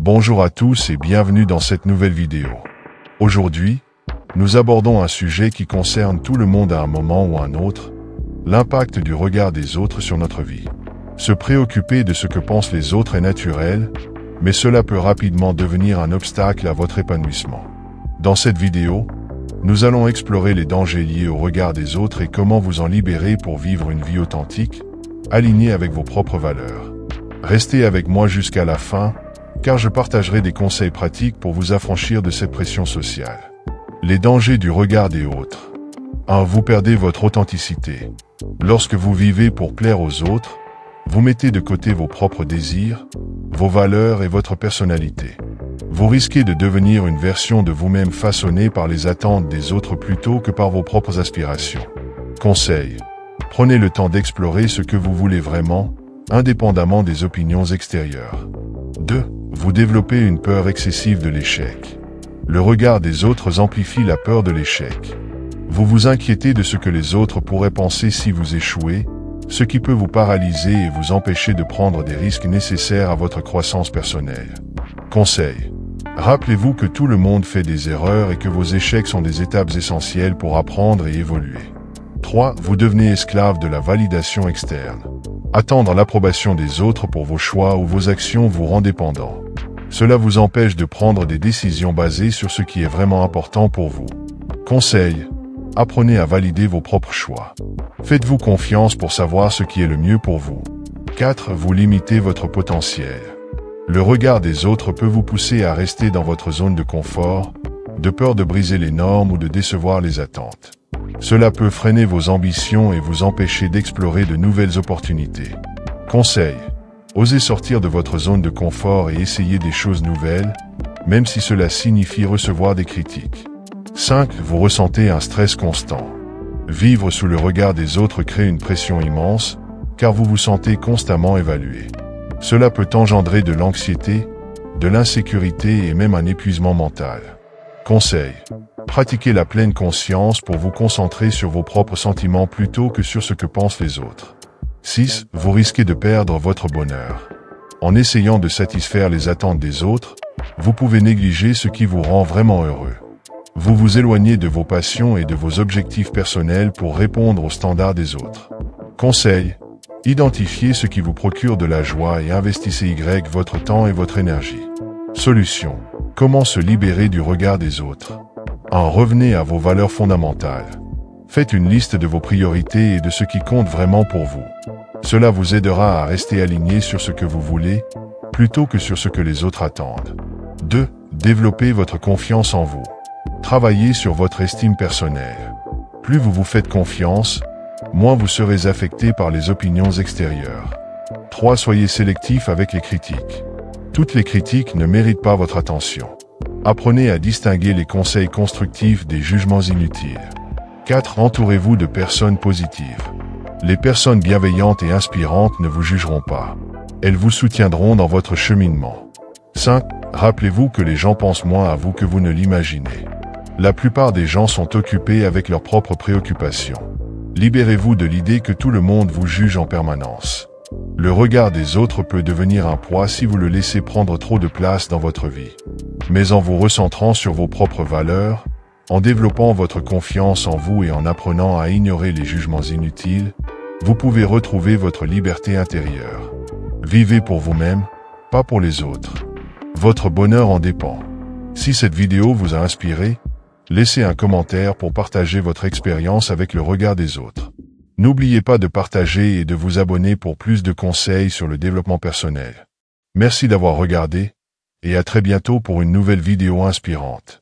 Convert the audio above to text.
Bonjour à tous et bienvenue dans cette nouvelle vidéo. Aujourd'hui, nous abordons un sujet qui concerne tout le monde à un moment ou un autre, l'impact du regard des autres sur notre vie. Se préoccuper de ce que pensent les autres est naturel, mais cela peut rapidement devenir un obstacle à votre épanouissement. Dans cette vidéo, nous allons explorer les dangers liés au regard des autres et comment vous en libérer pour vivre une vie authentique, alignée avec vos propres valeurs. Restez avec moi jusqu'à la fin, car je partagerai des conseils pratiques pour vous affranchir de cette pression sociale. Les dangers du regard des autres. 1. Vous perdez votre authenticité. Lorsque vous vivez pour plaire aux autres, vous mettez de côté vos propres désirs, vos valeurs et votre personnalité. Vous risquez de devenir une version de vous-même façonnée par les attentes des autres plutôt que par vos propres aspirations. Conseil. Prenez le temps d'explorer ce que vous voulez vraiment, indépendamment des opinions extérieures. 2. Vous développez une peur excessive de l'échec. Le regard des autres amplifie la peur de l'échec. Vous vous inquiétez de ce que les autres pourraient penser si vous échouez, ce qui peut vous paralyser et vous empêcher de prendre des risques nécessaires à votre croissance personnelle. Conseil. Rappelez-vous que tout le monde fait des erreurs et que vos échecs sont des étapes essentielles pour apprendre et évoluer. 3. Vous devenez esclave de la validation externe. Attendre l'approbation des autres pour vos choix ou vos actions vous rend dépendant. Cela vous empêche de prendre des décisions basées sur ce qui est vraiment important pour vous. Conseil. Apprenez à valider vos propres choix. Faites-vous confiance pour savoir ce qui est le mieux pour vous. 4. Vous limitez votre potentiel. Le regard des autres peut vous pousser à rester dans votre zone de confort, de peur de briser les normes ou de décevoir les attentes. Cela peut freiner vos ambitions et vous empêcher d'explorer de nouvelles opportunités. Conseil. Osez sortir de votre zone de confort et essayer des choses nouvelles, même si cela signifie recevoir des critiques. 5. Vous ressentez un stress constant. Vivre sous le regard des autres crée une pression immense, car vous vous sentez constamment évalué. Cela peut engendrer de l'anxiété, de l'insécurité et même un épuisement mental. Conseil. Pratiquez la pleine conscience pour vous concentrer sur vos propres sentiments plutôt que sur ce que pensent les autres. 6. Vous risquez de perdre votre bonheur. En essayant de satisfaire les attentes des autres, vous pouvez négliger ce qui vous rend vraiment heureux. Vous vous éloignez de vos passions et de vos objectifs personnels pour répondre aux standards des autres. Conseil. Identifiez ce qui vous procure de la joie et investissez votre temps et votre énergie. Solution. Comment se libérer du regard des autres? 1. Revenez à vos valeurs fondamentales. Faites une liste de vos priorités et de ce qui compte vraiment pour vous. Cela vous aidera à rester aligné sur ce que vous voulez, plutôt que sur ce que les autres attendent. 2. Développez votre confiance en vous. Travaillez sur votre estime personnelle. Plus vous vous faites confiance, moins vous serez affecté par les opinions extérieures. 3. Soyez sélectif avec les critiques. Toutes les critiques ne méritent pas votre attention. Apprenez à distinguer les conseils constructifs des jugements inutiles. 4. Entourez-vous de personnes positives. Les personnes bienveillantes et inspirantes ne vous jugeront pas. Elles vous soutiendront dans votre cheminement. 5. Rappelez-vous que les gens pensent moins à vous que vous ne l'imaginez. La plupart des gens sont occupés avec leurs propres préoccupations. Libérez-vous de l'idée que tout le monde vous juge en permanence. Le regard des autres peut devenir un poids si vous le laissez prendre trop de place dans votre vie. Mais en vous recentrant sur vos propres valeurs, en développant votre confiance en vous et en apprenant à ignorer les jugements inutiles, vous pouvez retrouver votre liberté intérieure. Vivez pour vous-même, pas pour les autres. Votre bonheur en dépend. Si cette vidéo vous a inspiré, laissez un commentaire pour partager votre expérience avec le regard des autres. N'oubliez pas de partager et de vous abonner pour plus de conseils sur le développement personnel. Merci d'avoir regardé, et à très bientôt pour une nouvelle vidéo inspirante.